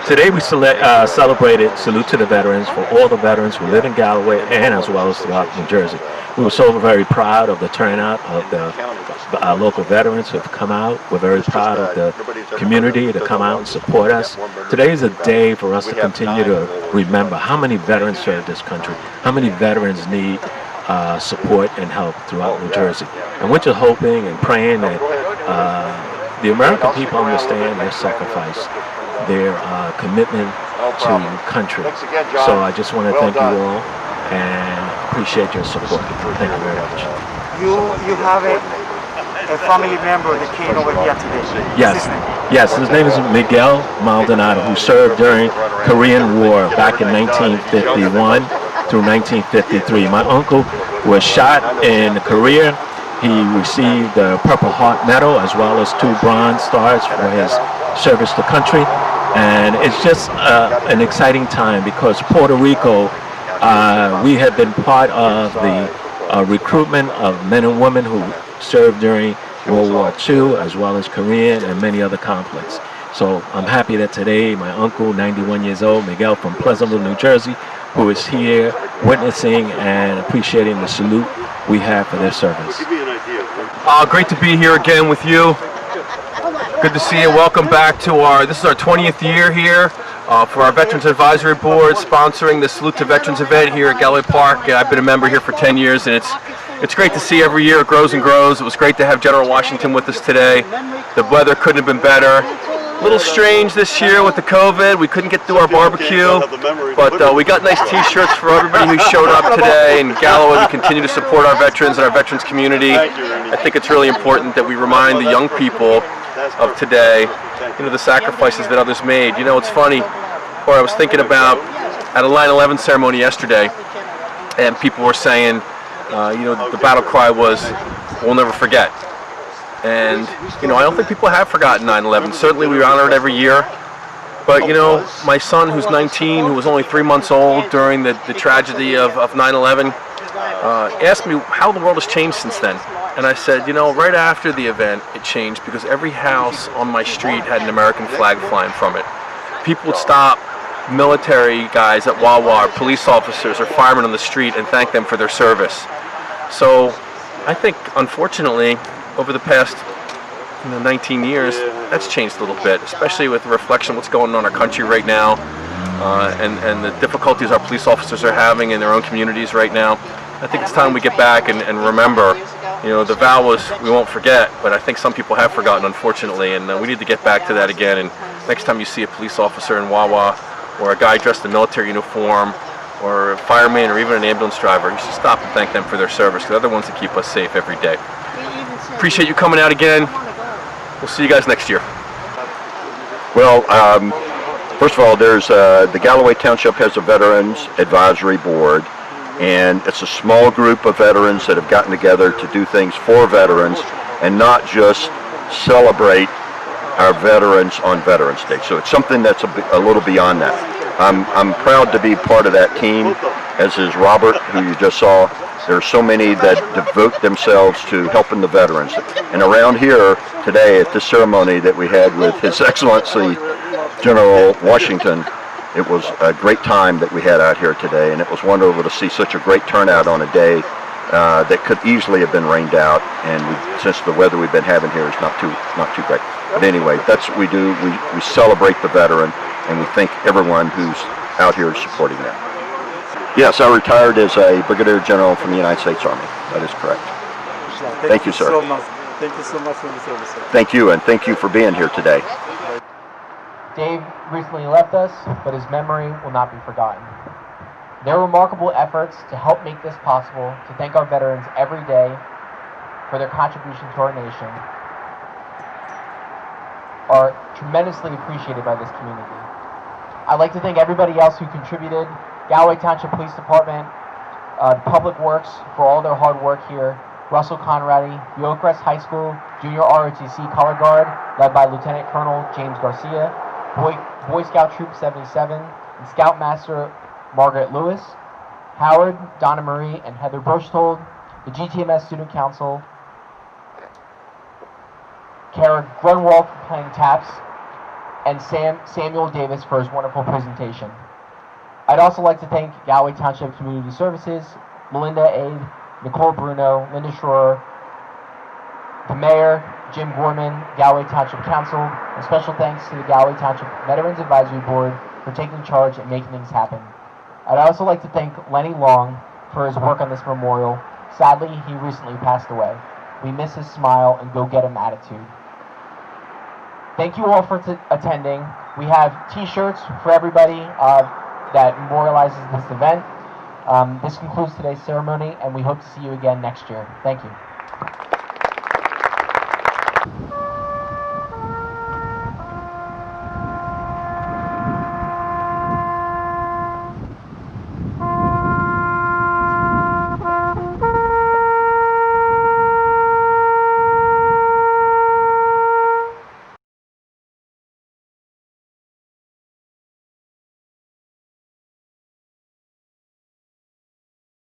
Today we celebrated Salute to the Veterans for all the veterans who live in Galloway and as well as throughout New Jersey. We were so very proud of the turnout of the local veterans who have come out. We're very proud of the community to come out and support us. Today is a day for us to continue to remember how many veterans serve this country, how many veterans need support and help throughout New Jersey. And we're just hoping and praying that the American people understand their sacrifice, their commitment to country. So I just want to thank you all and appreciate your support. Thank you very much. You have a family member that came over here today. Yes, his name is Miguel Maldonado, who served during Korean War back in 1951 through 1953. My uncle was shot in Korea. He received the Purple Heart Medal as well as 2 Bronze Stars for his service to country. And it's just an exciting time because Puerto Rico, we have been part of the recruitment of men and women who served during World War II as well as Korean and many other conflicts. So I'm happy that today my uncle, 91 years old, Miguel from Pleasantville, New Jersey, who is here witnessing and appreciating the salute we have for their service. Great to be here again with you. Good to see you. Welcome back to this is our 20th year here for our Veterans Advisory Board, sponsoring the Salute to Veterans event here at Galloway Park. I've been a member here for 10 years, and it's great to see every year it grows and grows. It was great to have General Washington with us today. The weather couldn't have been better. A little strange this year with the COVID. We couldn't get to our barbecue, but we got nice t-shirts for everybody who showed up today. In Galloway, we continue to support our veterans and our veterans community. I think it's really important that we remind the young people of today, the sacrifices that others made. It's funny, or I was thinking about at a 9/11 ceremony yesterday, and people were saying, the battle cry was, "We'll never forget." And, I don't think people have forgotten 9/11. Certainly we honor it every year. But, my son, who's 19, who was only 3 months old during the tragedy of 9/11, asked me how the world has changed since then. And I said, right after the event, it changed because every house on my street had an American flag flying from it. People would stop military guys at Wawa, or police officers, or firemen on the street and thank them for their service. So I think, unfortunately, over the past 19 years, that's changed a little bit, especially with the reflection of what's going on in our country right now, and the difficulties our police officers are having in their own communities right now. I think it's time we get back and remember, the vow was we won't forget, but I think some people have forgotten, unfortunately, and we need to get back to that again. And next time you see a police officer in Wawa, or a guy dressed in military uniform, or a fireman, or even an ambulance driver, you should stop and thank them for their service, because they're the ones that keep us safe every day. Appreciate you coming out again. We'll see you guys next year. Well, first of all, there's the Galloway Township has a Veterans Advisory Board, and it's a small group of veterans that have gotten together to do things for veterans and not just celebrate our veterans on Veterans Day. So it's something that's a little beyond that. I'm proud to be part of that team, as is Robert, who you just saw. There are so many that devote themselves to helping the veterans. And around here today at this ceremony that we had with His Excellency General Washington, it was a great time that we had out here today, and it was wonderful to see such a great turnout on a day that could easily have been rained out, and since the weather we've been having here is not too great. But anyway, that's what we do. We celebrate the veteran, and we thank everyone who's out here supporting them. Yes, I retired as a Brigadier General from the United States Army. That is correct. Thank you, sir. Thank you so much for the service, sir. Thank you, and thank you for being here today. Dave recently left us, but his memory will not be forgotten. Their remarkable efforts to help make this possible, to thank our veterans every day for their contribution to our nation, are tremendously appreciated by this community. I'd like to thank everybody else who contributed, Galloway Township Police Department, Public Works for all their hard work here, Russell Conradi, Gilchrist High School Junior ROTC Color Guard, led by Lieutenant Colonel James Garcia, Boy Scout Troop 77, and Scoutmaster Margaret Lewis, Howard, Donna Marie, and Heather Berchtold, the GTMS Student Council, Kara Grunwald for playing taps, and Samuel Davis for his wonderful presentation. I'd also like to thank Galloway Township Community Services, Melinda Aid, Nicole Bruno, Linda Schroer, the Mayor, Jim Gorman, Galloway Township Council, and special thanks to the Galloway Township Veterans Advisory Board for taking charge and making things happen. I'd also like to thank Lenny Long for his work on this memorial. Sadly, he recently passed away. We miss his smile and go-get-him attitude. Thank you all for attending. We have t-shirts for everybody that memorializes this event. This concludes today's ceremony, and we hope to see you again next year. Thank you.